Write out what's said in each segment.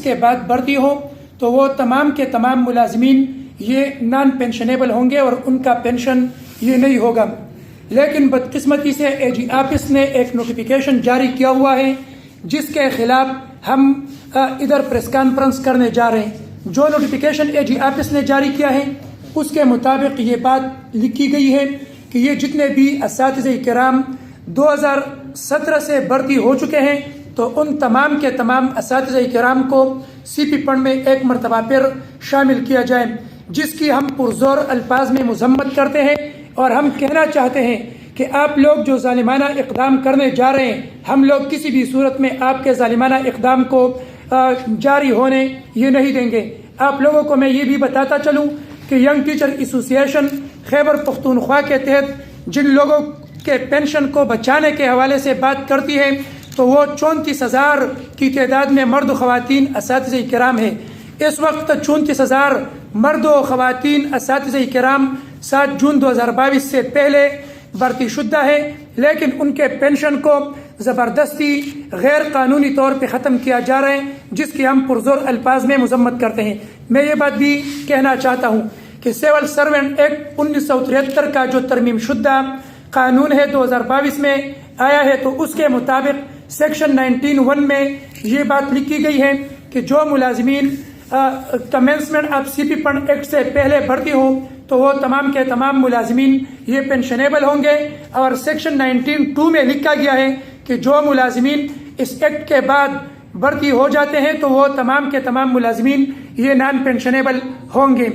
کے بعد بھرتی ہو تو وہ تمام کے تمام ملازمین یہ نان پینشنیبل ہوں گے اور ان کا پینشن یہ نہیں ہوگا۔ لیکن بدقسمتی سے اے جی آفس نے ایک نوٹیفیکیشن جاری کیا ہوا ہے جس کے خلاف ہم ادھر پریس کانفرنس کرنے جا رہے ہیں۔ جو نوٹیفیکیشن اے جی آفس نے جاری کیا ہے اس کے مطابق یہ بات لکھی گئی ہے کہ یہ جتنے بھی اساتذہ کرام 2017 سے بھرتی ہو چکے ہیں تو ان تمام کے تمام اساتذہ کرام کو سی پی فنڈ میں ایک مرتبہ پھر شامل کیا جائے، جس کی ہم پرزور الفاظ میں مذمت کرتے ہیں اور ہم کہنا چاہتے ہیں کہ آپ لوگ جو ظالمانہ اقدام کرنے جا رہے ہیں ہم لوگ کسی بھی صورت میں آپ کے ظالمانہ اقدام کو جاری ہونے یہ نہیں دیں گے۔ آپ لوگوں کو میں یہ بھی بتاتا چلوں کہ ینگ ٹیچر ایسوسی ایشن خیبر پختونخوا کے تحت جن لوگوں کے پینشن کو بچانے کے حوالے سے بات کرتی ہے تو وہ 34,000 کی تعداد میں مرد و خواتین اساتذہ کرام ہیں۔ اس وقت 34,000 مرد و خواتین اساتذہ کرام 7 جون 2022 سے پہلے بھرتی شدہ ہے، لیکن ان کے پینشن کو زبردستی غیر قانونی طور پہ ختم کیا جا رہا ہے، جس کی ہم پرزور الفاظ میں مذمت کرتے ہیں۔ میں یہ بات بھی کہنا چاہتا ہوں کہ سول سرونٹ ایکٹ 1973 کا جو ترمیم شدہ قانون ہے 2022 میں آیا ہے تو اس کے مطابق سیکشن 19(1) میں یہ بات لکھی گئی ہے کہ جو ملازمین commencement of C P fund act سے پہلے بھرتی ہوں تو وہ تمام کے تمام ملازمین یہ پینشنیبل ہوں گے، اور سیکشن 19(2) میں لکھا گیا ہے کہ جو ملازمین اس ایکٹ کے بعد بھرتی ہو جاتے ہیں تو وہ تمام کے تمام ملازمین یہ نان پینشنیبل ہوں گے۔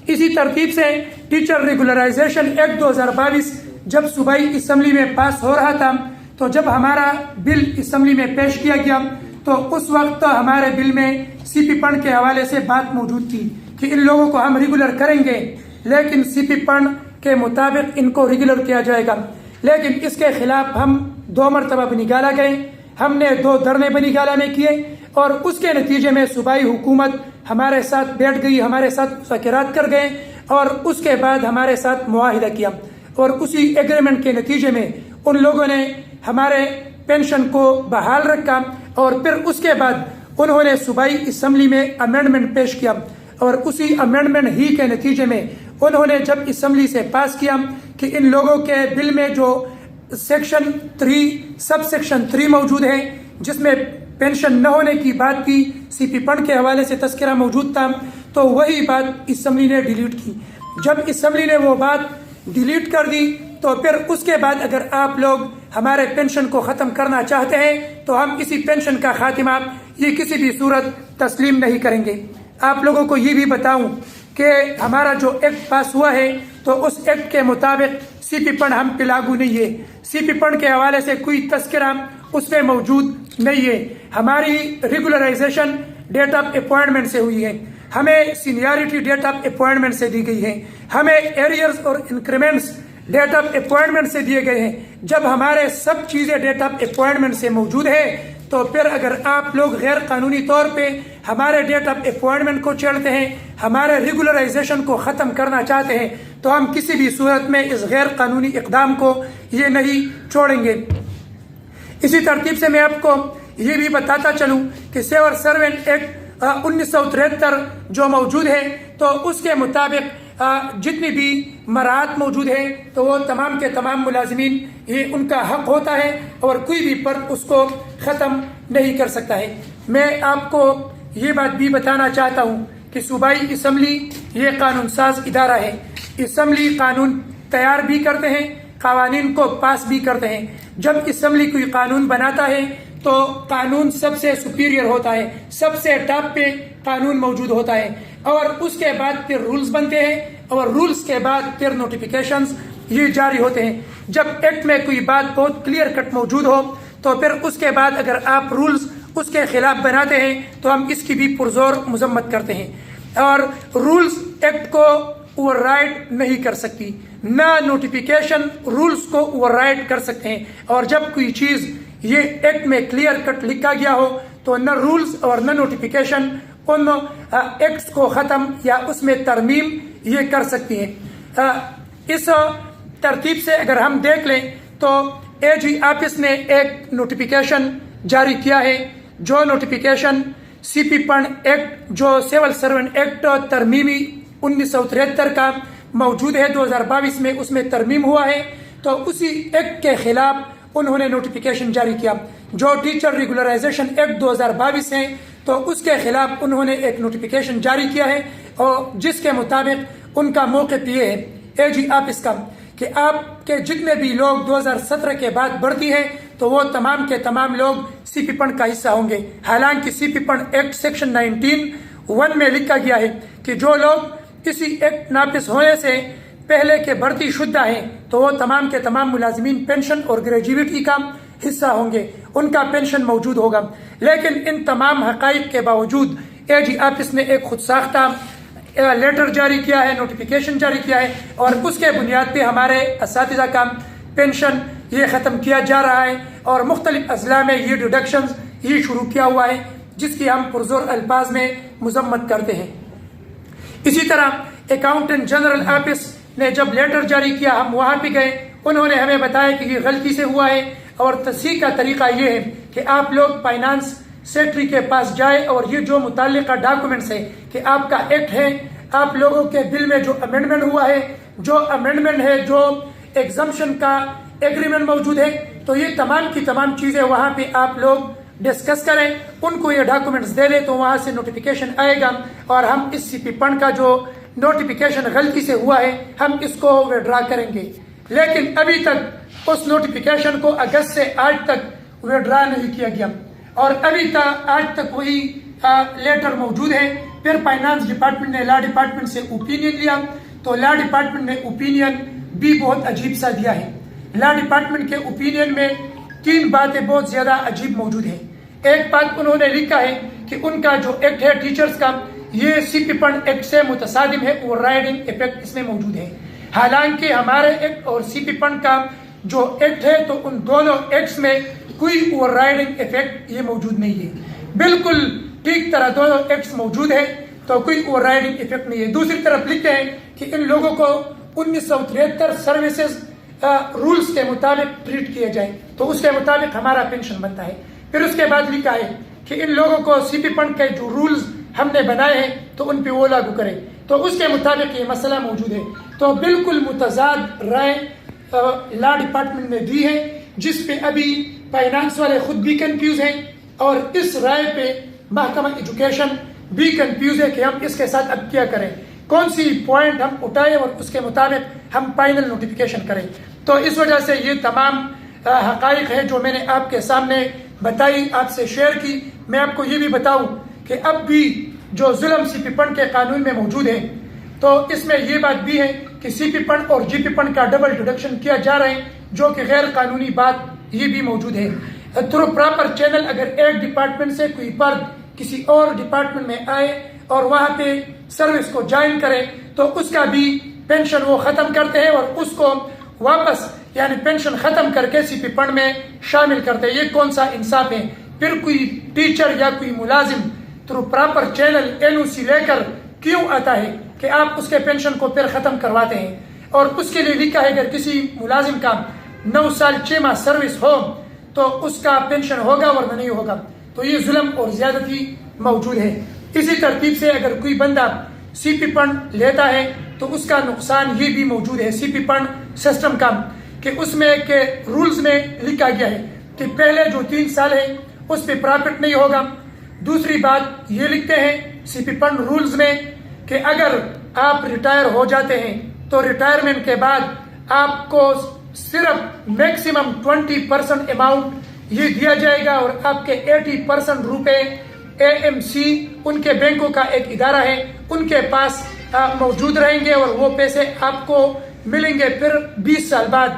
اسی ترتیب سے ٹیچر ریگولرائزیشن ایکٹ 2022 جب صوبائی اسمبلی میں پاس ہو رہا تھا تو جب ہمارا بل اسمبلی میں پیش کیا گیا تو اس وقت ہمارے بل میں سی پی فنڈ کے حوالے سے بات موجود تھی کہ ان لوگوں کو ہم ریگولر کریں گے، لیکن سی پی فنڈ کے مطابق ان کو ریگولر کیا جائے گا۔ لیکن اس کے خلاف ہم 2 مرتبہ بنی گالہ گئے، ہم نے 2 دھرنے بنی گالہ میں کیے اور اس کے نتیجے میں صوبائی حکومت ہمارے ساتھ بیٹھ گئی، ہمارے ساتھ مذاکرات کر گئے اور اس کے بعد ہمارے ساتھ معاہدہ کیا، اور اسی ایگریمنٹ کے نتیجے میں ان لوگوں نے ہمارے پینشن کو بحال رکھا، اور پھر اس کے بعد انہوں نے صوبائی اسمبلی میں امینڈمنٹ پیش کیا، اور اسی امینڈمنٹ ہی کے نتیجے میں انہوں نے جب اسمبلی سے پاس کیا کہ ان لوگوں کے بل میں جو سیکشن 3 سب سیکشن 3 موجود ہے جس میں پینشن نہ ہونے کی بات کی، سی پی فنڈ کے حوالے سے تذکرہ موجود تھا، تو وہی بات اسمبلی نے ڈیلیٹ کی۔ جب اسمبلی نے وہ بات ڈیلیٹ کر دی تو پھر اس کے بعد اگر آپ لوگ ہمارے پینشن کو ختم کرنا چاہتے ہیں تو ہم اسی پینشن کا خاتمہ یہ کسی بھی صورت تسلیم نہیں کریں گے۔ آپ لوگوں کو یہ بھی بتاؤں کہ ہمارا جو ایکٹ پاس ہوا ہے تو اس ایکٹ کے مطابق سی پی فنڈ ہم پہ لاگو نہیں ہے، سی پی فنڈ کے حوالے سے کوئی تذکرہ اس میں موجود نہیں ہے۔ ہماری ریگولرائزیشن ڈیٹ آف اپوائنٹمنٹ سے ہوئی ہے، ہمیں سینیارٹی ڈیٹ آف اپوائنٹمنٹ سے دی گئی ہے، ہمیں ایریئرز اور انکریمنٹس ڈیٹ آف اپوائنٹمنٹ سے دیے گئے ہیں۔ جب ہمارے سب چیزیں ڈیٹ آف اپوائنٹمنٹ سے موجود ہے تو پھر اگر آپ لوگ غیر قانونی طور پہ ہمارے ڈیٹ آف اپوائنٹمنٹ کو چھیڑتے ہیں، ہمارے ریگولرائزیشن کو ختم کرنا چاہتے ہیں تو ہم کسی بھی صورت میں اس غیر قانونی اقدام کو یہ نہیں چھوڑیں گے۔ اسی ترتیب سے میں آپ کو یہ بھی بتاتا چلوں کہ سول سرونٹ ایکٹ 1973 جو موجود ہے تو اس کے مطابق جتنی بھی مراعات موجود ہیں تو وہ تمام کے تمام ملازمین یہ ان کا حق ہوتا ہے اور کوئی بھی فرد اس کو ختم نہیں کر سکتا ہے۔ میں آپ کو یہ بات بھی بتانا چاہتا ہوں کہ صوبائی اسمبلی یہ قانون ساز ادارہ ہے، اسمبلی قانون تیار بھی کرتے ہیں، قوانین کو پاس بھی کرتے ہیں۔ جب اسمبلی کوئی قانون بناتا ہے تو قانون سب سے سپیریئر ہوتا ہے، سب سے ٹاپ پہ قانون موجود ہوتا ہے، اور اس کے بعد پھر رولز بنتے ہیں، اور رولز کے بعد پھر نوٹیفیکیشنز یہ جاری ہوتے ہیں۔ جب ایکٹ میں کوئی بات بہت کلیئر کٹ موجود ہو تو پھر اس کے بعد اگر آپ رولز اس کے خلاف بناتے ہیں تو ہم اس کی بھی پرزور مذمت کرتے ہیں، اور رولز ایکٹ کو اوور رائڈ نہیں کر سکتی، نہ نوٹیفیکیشن رولز کو اوور رائڈ کر سکتے ہیں، اور جب کوئی چیز یہ ایکٹ میں کلیئر کٹ لکھا گیا ہو تو نہ رولز اور نہ نوٹیفیکیشن ان ایکٹس کو ختم یا اس میں ترمیم یہ کر سکتی ہیں۔ اس ترتیب سے اگر ہم دیکھ لیں تو اے جی آفس نے ایک نوٹیفیکیشن جاری کیا ہے، جو نوٹیفیکیشن سی پی پن ایکٹ جو سول سرونٹ ایکٹ ترمیمی 1973 کا موجود ہے 2022 میں، اس میں ترمیم ہوا ہے، تو اسی ایکٹ کے خلاف انہوں نے نوٹیفیکیشن جاری کیا۔ جو ٹیچر ریگولرائزیشن ایکٹ 2022 ہے تو اس کے خلاف انہوں نے ایک نوٹیفیکیشن جاری کیا ہے، اور جس کے مطابق ان کا موقف یہ ہے اے جی آفس کا کہ آپ کے جتنے بھی لوگ 2017 کے بعد بھرتی ہیں تو وہ تمام کے تمام لوگ سی پی پن کا حصہ ہوں گے۔ حالانکہ سی پی پن ایکٹ سیکشن 19(1) میں لکھا گیا ہے کہ جو لوگ کسی ایکٹ نافذ ہونے سے پہلے کے بھرتی شدہ ہیں تو وہ تمام کے تمام ملازمین پینشن اور گریجویٹی کا حصہ ہوں گے، ان کا پینشن موجود ہوگا۔ لیکن ان تمام حقائق کے باوجود اے جی آفس نے ایک خود ساختہ لیٹر جاری کیا ہے، نوٹیفیکیشن جاری کیا ہے، اور اس کے بنیاد پہ ہمارے اساتذہ کا پینشن یہ ختم کیا جا رہا ہے، اور مختلف اضلاع میں یہ ڈیڈکشنز یہ شروع کیا ہوا ہے، جس کی ہم پرزور الفاظ میں مذمت کرتے ہیں۔ اسی طرح اکاؤنٹنٹ جنرل آفس نے جب لیٹر جاری کیا، ہم وہاں پہ گئے، انہوں نے ہمیں بتایا کہ یہ غلطی سے ہوا ہے، اور تصحیح کا طریقہ یہ ہے کہ آپ لوگ فائنانس سیکرٹری کے پاس جائے، اور یہ جو متعلقہ ڈاکومنٹس ہے کہ آپ کا ایکٹ ہے، آپ لوگوں کے بل میں جو امینڈمنٹ ہوا ہے، جو امینڈمنٹ ہے، جو ایگزمپشن کا ایگریمنٹ موجود ہے، تو یہ تمام کی تمام چیزیں وہاں پہ آپ لوگ ڈسکس کریں، ان کو یہ ڈاکومنٹس دے دیں، تو وہاں سے نوٹیفیکیشن آئے گا، اور ہم اس سی پی پن کا جو نوٹیفیکیشن غلطی سے ہوا ہے ہم اس کو وڈرا کریں گے۔ لیکن ابھی تک اس نوٹیفیکیشن کو اگست سے آج تک وڈرا نہیں کیا گیا، اور ابھی تک آج تک وہی لیٹر موجود ہے۔ پھر فائنانس ڈپارٹمنٹ نے لا ڈپارٹمنٹ سے اوپینین لیا، تو لا ڈپارٹمنٹ نے اوپینین بھی بہت عجیب سا دیا ہے۔ لا ڈپارٹمنٹ کے اوپینین میں 3 باتیں بہت زیادہ عجیب موجود ہیں۔ ایک بات انہوں نے لکھا ہے کہ ان کا جو ایکٹ ہے ٹیچرز کا، یہ سی پی پن ایکٹ سے متصادم ہے، اور رائڈنگ افیکٹ اس میں موجود ہے۔ حالانکہ ہمارے ایکٹ اور سی پی پن کا جو ایکٹ ہے تو ان دونوں ایکٹس میں کوئی اوور رائڈنگ افیکٹ یہ موجود نہیں ہے، بالکل ٹھیک طرح دونوں ایکٹس موجود ہیں، تو کوئی اوور رائڈنگ افیکٹ نہیں ہے۔ دوسری طرف لکھتے ہیں کہ ان لوگوں کو 1973 سروسز رولز کے مطابق ٹریٹ کیا جائے، تو اس کے مطابق ہمارا پینشن بنتا ہے۔ پھر اس کے بعد لکھا ہے کہ ان لوگوں کو سی پی پن کے جو رولز ہم نے بنائے ہیں تو ان پہ وہ لاگو کرے، تو اس کے مطابق یہ مسئلہ موجود ہے۔ تو بالکل متضاد رائے لا ڈپارٹمنٹ نے دی ہے، جس پہ ابھی فائنانس والے خود بھی کنفیوز ہیں، اور اس رائے پہ محکمہ ایجوکیشن بھی کنفیوز ہے کہ ہم اس کے ساتھ اب کیا کریں، کون سی پوائنٹ ہم اٹھائیں اور اس کے مطابق ہم فائنل نوٹیفیکیشن کریں۔ تو اس وجہ سے یہ تمام حقائق ہے جو میں نے آپ کے سامنے بتائی، آپ سے شیئر کی۔ میں آپ کو یہ بھی بتاؤں کہ اب بھی جو ظلم سی پی پن کے قانون میں موجود ہے، تو اس میں یہ بات بھی ہے کہ سی پی پن اور جی پی پن کا ڈبل ڈیڈکشن کیا جا رہا ہے، جو کہ غیر قانونی بات یہ بھی موجود ہے۔ تھرو پراپر چینل اگر ایک ڈپارٹمنٹ سے کوئی فرد کسی اور ڈپارٹمنٹ میں آئے اور وہاں پہ سروس کو جوائن کرے تو اس کا بھی پینشن وہ ختم کرتے ہیں، اور اس کو واپس یعنی پینشن ختم کر کے سی پی پن میں شامل کرتے ہیں۔ یہ کون سا انصاف ہے؟ پھر کوئی ٹیچر یا کوئی ملازم تھرو پراپر چینل این او سی لے کر کیوں آتا ہے کہ آپ اس کے پینشن کو پھر ختم کرواتے ہیں؟ اور اس کے لیے لکھا ہے اگر کسی ملازم کا 9 سال 6 ماہ سروس ہو تو اس کا پینشن ہوگا ورنہ نہیں ہوگا، تو یہ ظلم اور زیادتی موجود ہے۔ اسی ترتیب سے اگر کوئی بندہ سی پی پن لیتا ہے تو اس کا نقصان یہ بھی موجود ہے سی پی پن سسٹم کا، کہ اس میں کہ رولز میں لکھا گیا ہے کہ پہلے جو 3 سال ہے اس پہ پرافٹ نہیں ہوگا۔ دوسری بات یہ لکھتے ہیں سی پی پن رولز میں کہ اگر آپ ریٹائر ہو جاتے ہیں تو ریٹائرمنٹ کے بعد آپ کو صرف میکسیمم 20% اماؤنٹ یہ دیا جائے گا، اور آپ کے 80% روپے اے ایم سی ان کے بینکوں کا ایک ادارہ ہے ان کے پاس موجود رہیں گے، اور وہ پیسے آپ کو ملیں گے پھر 20 سال بعد،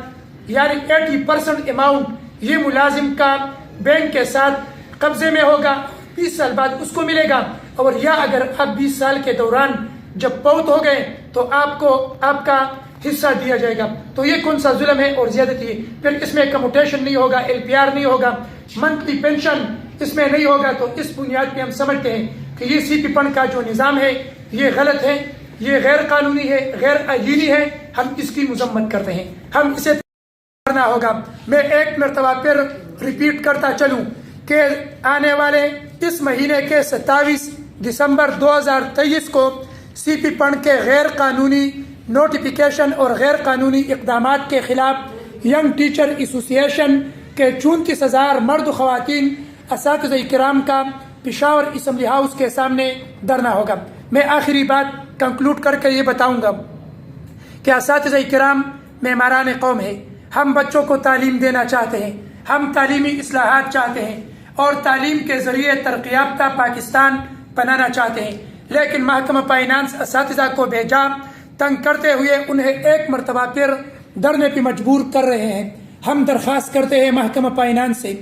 یعنی 80% اماؤنٹ یہ ملازم کا بینک کے ساتھ قبضے میں ہوگا، 20 سال بعد اس کو ملے گا۔ اور یا اگر آپ 20 سال کے دوران جب فوت ہو گئے تو آپ کو آپ کا حصہ دیا جائے گا۔ تو یہ کون سا ظلم ہے اور زیادتی ہے؟ پھر اس میں کموٹیشن نہیں ہوگا، ایل پی آر نہیں ہوگا، منتھلی پینشن اس میں نہیں ہوگا۔ تو اس بنیاد پہ ہم سمجھتے ہیں کہ یہ سی پی پن کا جو نظام ہے یہ غلط ہے، یہ غیر قانونی ہے، غیر آئینی ہے، ہم اس کی مذمت کرتے ہیں، ہم اسے کرنا ہوگا۔ میں ایک مرتبہ پھر ریپیٹ کرتا چلوں کہ آنے والے اس مہینے کے 27 دسمبر 2023 کو سی پی پنڈ کے غیر قانونی نوٹیفیکیشن اور غیر قانونی اقدامات کے خلاف ینگ ٹیچر ایسوسی ایشن کے 34,000 مرد و خواتین اساتذہ کرام کا پشاور اسمبلی ہاؤس کے سامنے دھرنا ہوگا۔ میں آخری بات کنکلوڈ کر کے یہ بتاؤں گا کہ اساتذہ کرام معماران قوم ہے، ہم بچوں کو تعلیم دینا چاہتے ہیں، ہم تعلیمی اصلاحات چاہتے ہیں اور تعلیم کے ذریعے ترقی یافتہ پاکستان بنانا چاہتے ہیں، لیکن محکمہ فائنانس اساتذہ کو بے جا تنگ کرتے ہوئے انہیں ایک مرتبہ پھر دھرنے پہ مجبور کر رہے ہیں۔ ہم درخواست کرتے ہیں محکمہ فائنانس سے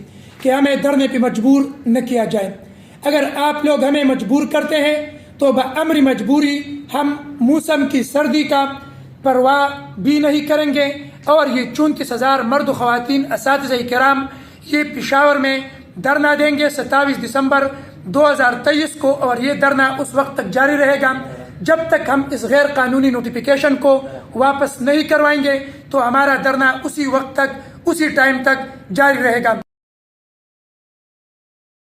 کہ ہمیں دھرنے پہ مجبور نہ کیا جائے۔ اگر آپ لوگ ہمیں مجبور کرتے ہیں تو بامر مجبوری ہم موسم کی سردی کا پرواہ بھی نہیں کریں گے اور یہ 34,000 مرد و خواتین اساتذہ کرام یہ پشاور میں دھرنا دیں گے 27 دسمبر 2023 کو، اور یہ دھرنا اس وقت تک جاری رہے گا جب تک ہم اس غیر قانونی نوٹیفیکیشن کو واپس نہیں کروائیں گے، تو ہمارا دھرنا اسی وقت تک اسی ٹائم تک جاری رہے گا۔